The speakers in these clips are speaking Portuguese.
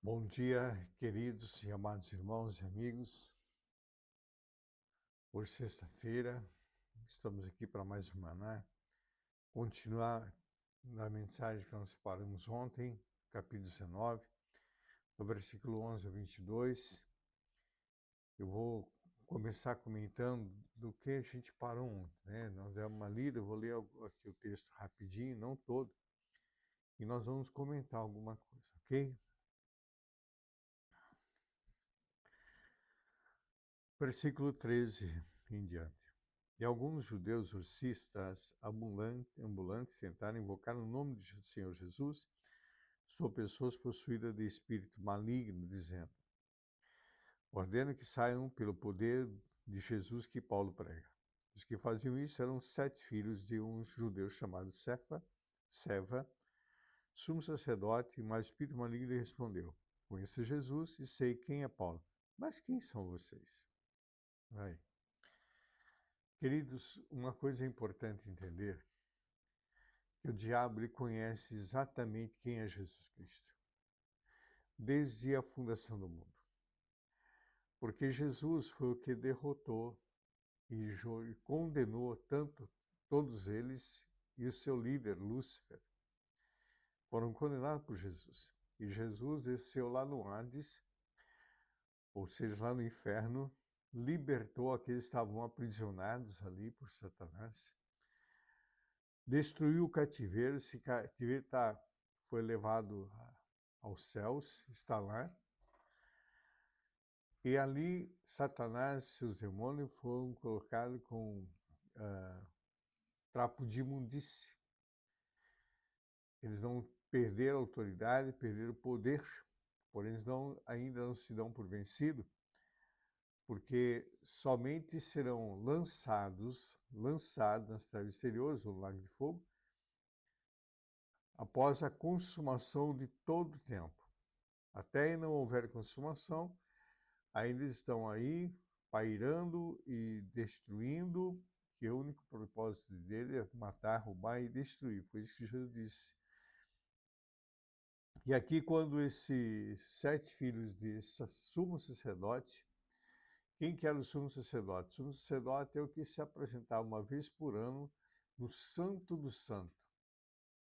Bom dia, queridos e amados irmãos e amigos. Hoje, sexta-feira, estamos aqui para mais um Maná. Continuar na mensagem que nós paramos ontem, capítulo 19, no versículo 11 a 22. Eu vou começar comentando do que a gente parou ontem, né? Nós demos uma lida, eu vou ler aqui o texto rapidinho, não todo, e nós vamos comentar alguma coisa, ok? Versículo 13 em diante. E alguns judeus ursistas ambulantes tentaram invocar o nome do Senhor Jesus sobre pessoas possuídas de espírito maligno, dizendo: ordena que saiam pelo poder de Jesus que Paulo prega. Os que faziam isso eram 7 filhos de um judeu chamado Seva, sumo sacerdote, mas o espírito maligno lhe respondeu: conheço Jesus e sei quem é Paulo, mas quem são vocês? Vai. Queridos, uma coisa é importante entender, que o diabo ele conhece exatamente quem é Jesus Cristo, desde a fundação do mundo. Porque Jesus foi o que derrotou e condenou tanto todos eles e o seu líder, Lúcifer, foram condenados por Jesus. E Jesus desceu lá no Hades, ou seja, lá no inferno, libertou aqueles que estavam aprisionados ali por Satanás, destruiu o cativeiro, esse cativeiro foi levado aos céus, está lá. E ali, Satanás e seus demônios foram colocados com trapo de imundície. Eles não perderam a autoridade, perderam o poder, porém eles ainda não se dão por vencidos, porque somente serão lançados nas trevas exteriores, no lago de fogo, após a consumação de todo o tempo. Até não houver consumação, ainda estão aí pairando e destruindo, que o único propósito dele é matar, roubar e destruir. Foi isso que Jesus disse. E aqui, quando esses 7 filhos de sumo sacerdote, quem que era o sumo sacerdote? O sumo sacerdote é o que se apresentava uma vez por ano no Santo do Santo,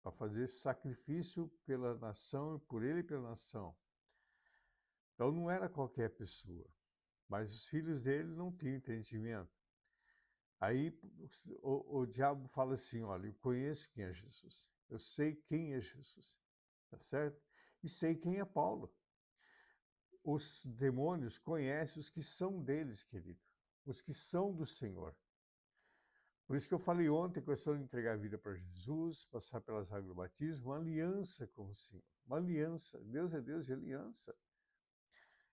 para fazer sacrifício pela nação, por ele e pela nação. Então não era qualquer pessoa, mas os filhos dele não tinham entendimento. Aí o diabo fala assim, olha, eu conheço quem é Jesus, eu sei quem é Jesus, tá certo? E sei quem é Paulo. Os demônios conhecem os que são deles, querido, os que são do Senhor. Por isso que eu falei ontem, questão de entregar a vida para Jesus, passar pelas águas do batismo, uma aliança com o Senhor, uma aliança. Deus é Deus de aliança.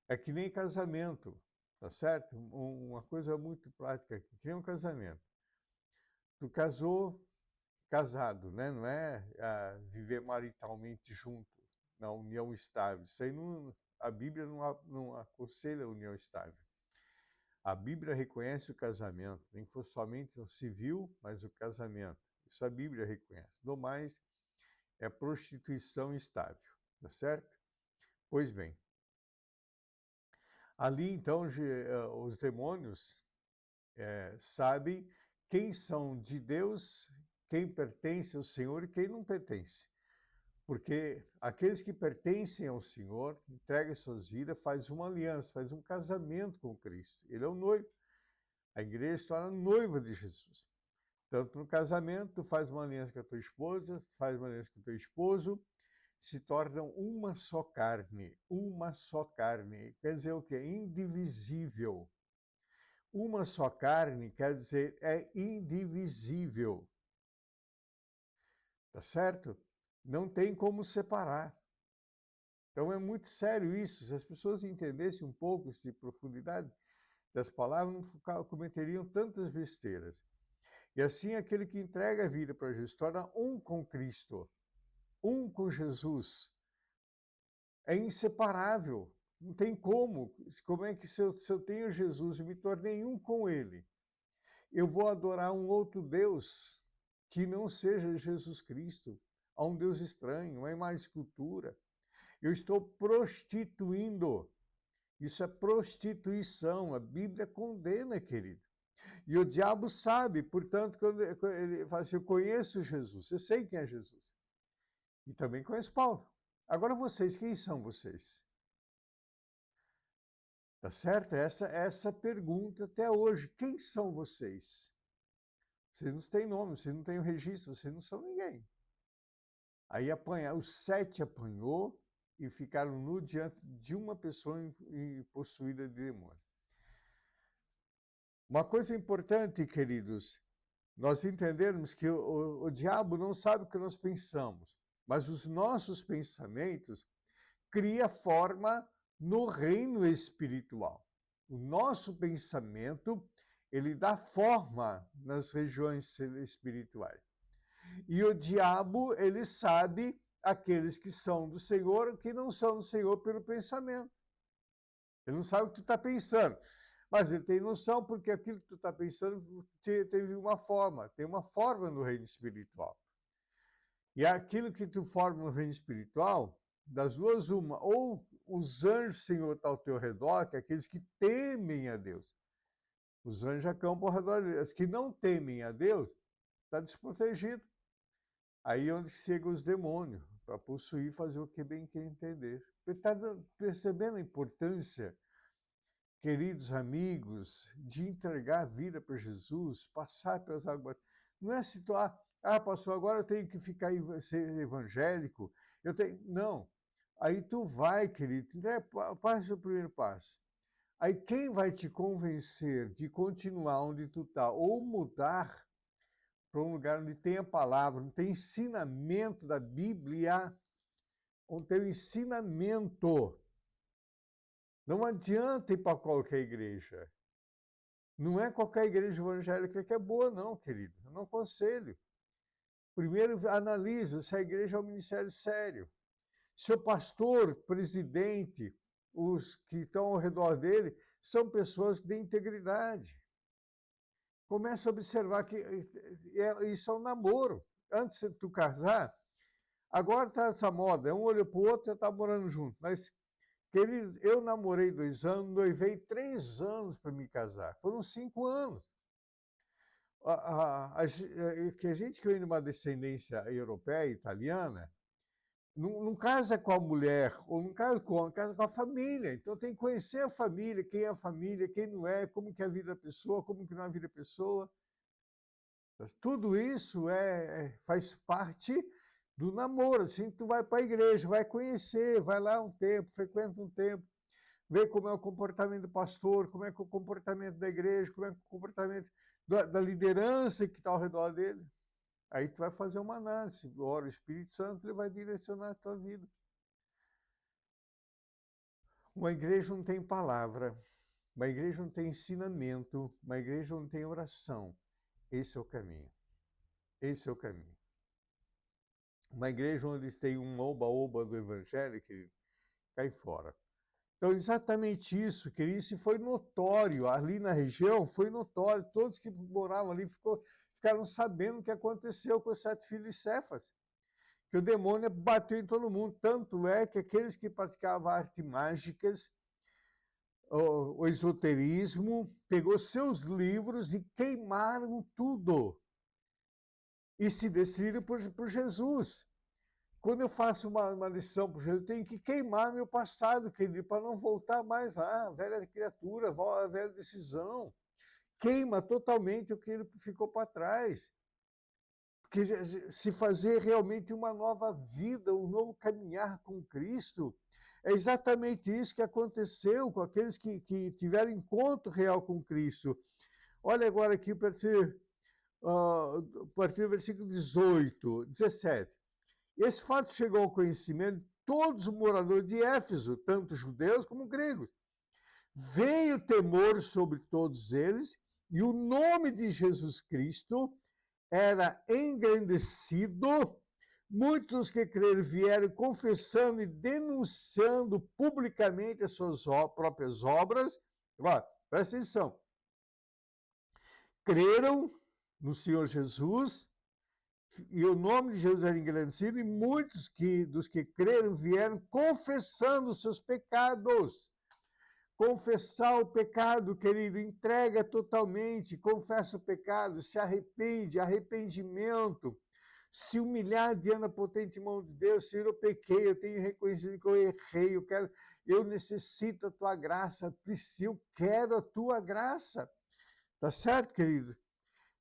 É que nem casamento, tá certo? Uma coisa muito prática, que nem um casamento. Tu casou, casado, né? Não é viver maritalmente junto, na união estável. Isso aí a Bíblia não aconselha a união estável. A Bíblia reconhece o casamento, nem que fosse somente no civil, mas o casamento. Isso a Bíblia reconhece. No mais, é prostituição estável, tá certo? Pois bem, ali então os demônios sabem quem são de Deus, quem pertence ao Senhor e quem não pertence. Porque aqueles que pertencem ao Senhor, entregam suas vidas, faz uma aliança, faz um casamento com Cristo. Ele é o noivo. A igreja se torna noiva de Jesus. Tanto no casamento, tu faz uma aliança com a tua esposa, tu faz uma aliança com o teu esposo, se tornam uma só carne. Uma só carne. Quer dizer o quê? Indivisível. Uma só carne quer dizer é indivisível. Tá certo? Não tem como separar. Então é muito sério isso. Se as pessoas entendessem um pouco de profundidade das palavras, não cometeriam tantas besteiras. E assim aquele que entrega a vida para Jesus torna um com Cristo, um com Jesus. É inseparável. Não tem como. Como é que se eu tenho Jesus e me tornei um com Ele, eu vou adorar um outro Deus que não seja Jesus Cristo, a um Deus estranho, uma imagem escultura. Eu estou prostituindo. Isso é prostituição. A Bíblia condena, querido. E o diabo sabe, portanto, quando ele fala assim, eu conheço Jesus, eu sei quem é Jesus. E também conheço Paulo. Agora vocês, quem são vocês? Tá certo? Essa pergunta até hoje. Quem são vocês? Vocês não têm nome, vocês não têm o registro, vocês não são ninguém. Aí os 7 apanhou e ficaram nu diante de uma pessoa possuída de demônio. Uma coisa importante, queridos, nós entendermos que o diabo não sabe o que nós pensamos, mas os nossos pensamentos criam forma no reino espiritual. O nosso pensamento, ele dá forma nas regiões espirituais. E o diabo, ele sabe aqueles que são do Senhor e que não são do Senhor pelo pensamento. Ele não sabe o que tu está pensando, mas ele tem noção porque aquilo que tu está pensando teve uma forma, tem uma forma no reino espiritual. E aquilo que tu forma no reino espiritual, das duas uma, ou os anjos, Senhor, estão ao teu redor, que é aqueles que temem a Deus. Os anjos acampam ao redor deles. Os que não temem a Deus, está desprotegido. Aí é onde chegam os demônios, para possuir e fazer o que bem quer entender. Está percebendo a importância, queridos amigos, de entregar a vida para Jesus, passar pelas águas. Não é situar, pastor, agora eu tenho que ser evangélico. Não. Aí tu vai, querido, passa o primeiro passo. Aí quem vai te convencer de continuar onde tu está ou mudar para um lugar onde tem a palavra, onde tem ensinamento da Bíblia, onde tem o ensinamento. Não adianta ir para qualquer igreja. Não é qualquer igreja evangélica que é boa, não, querido. Eu não aconselho. Primeiro, analise se a igreja é um ministério sério. Se o pastor, presidente, os que estão ao redor dele, são pessoas de integridade. Começa a observar que isso é um namoro. Antes de tu casar, agora está essa moda, um olha para o outro e está morando junto. Mas, querido, eu namorei 2 anos, noivei 3 anos para me casar. Foram 5 anos. Que a gente que vem de uma descendência europeia, italiana, não casa com a mulher, ou não casa com o homem, casa com a família. Então tem que conhecer a família, quem é a família, quem não é, como que é a vida da pessoa, como que não é a vida da pessoa. Mas tudo isso faz parte do namoro. Assim, tu vai para a igreja, vai conhecer, vai lá um tempo, frequenta um tempo, vê como é o comportamento do pastor, como é que é o comportamento da igreja, como é que é o comportamento da liderança que está ao redor dele. Aí tu vai fazer uma análise. Ora, o Espírito Santo ele vai direcionar a tua vida. Uma igreja não tem palavra, uma igreja não tem ensinamento, uma igreja não tem oração. Esse é o caminho. Esse é o caminho. Uma igreja onde tem um oba-oba do evangelho que cai fora. Então, exatamente isso, querido, isso foi notório. Ali na região foi notório. Todos que moravam ali ficaram sabendo o que aconteceu com os 7 filhos de Cefas. Que o demônio bateu em todo mundo. Tanto é que aqueles que praticavam artes mágicas, o esoterismo, pegou seus livros e queimaram tudo. E se decidiram por Jesus. Quando eu faço uma lição para Jesus, eu tenho que queimar meu passado, querido, para não voltar mais lá, velha criatura, velha decisão. Queima totalmente o que ele ficou para trás. Porque se fazer realmente uma nova vida, um novo caminhar com Cristo, é exatamente isso que aconteceu com aqueles que tiveram encontro real com Cristo. Olha agora aqui a partir do versículo 18, 17. Esse fato chegou ao conhecimento de todos os moradores de Éfeso, tanto judeus como gregos. Veio temor sobre todos eles e o nome de Jesus Cristo era engrandecido. Muitos que creram vieram confessando e denunciando publicamente as suas próprias obras. Agora, presta atenção. Creram no Senhor Jesus, E o nome de Jesus era engrandecido, e muitos dos que creram vieram confessando os seus pecados. Confessar o pecado, querido, entrega totalmente, confessa o pecado, se arrepende, arrependimento, se humilhar diante da potente mão de Deus. Senhor, eu pequei, eu tenho reconhecido que eu errei, eu necessito a tua graça, eu quero a tua graça. Tá certo, querido?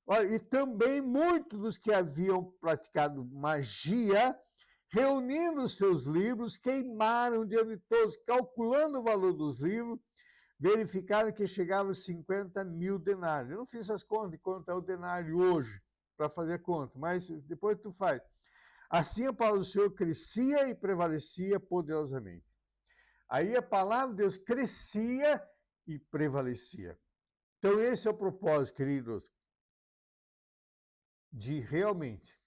Olha, e também muitos dos que haviam praticado magia, reunindo os seus livros, queimaram diante de todos, calculando o valor dos livros, verificaram que chegava a 50 mil denários. Eu não fiz as contas de quanto é o denário hoje, para fazer conta, mas depois tu faz. Assim a palavra do Senhor crescia e prevalecia poderosamente. Aí a palavra de Deus crescia e prevalecia. Então esse é o propósito, queridos, de realmente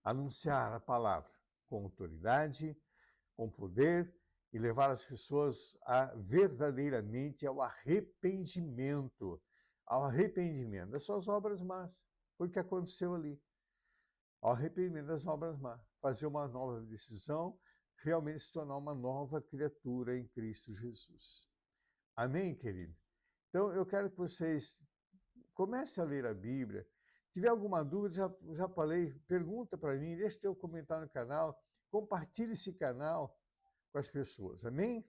anunciar a palavra com autoridade, com poder e levar as pessoas verdadeiramente ao arrependimento das suas obras más. Foi o que aconteceu ali. Ao arrependimento das obras más. Fazer uma nova decisão, realmente se tornar uma nova criatura em Cristo Jesus. Amém, querido? Então, eu quero que vocês comecem a ler a Bíblia. Se tiver alguma dúvida, já falei, pergunta para mim, deixa teu comentário no canal, compartilhe esse canal com as pessoas. Amém?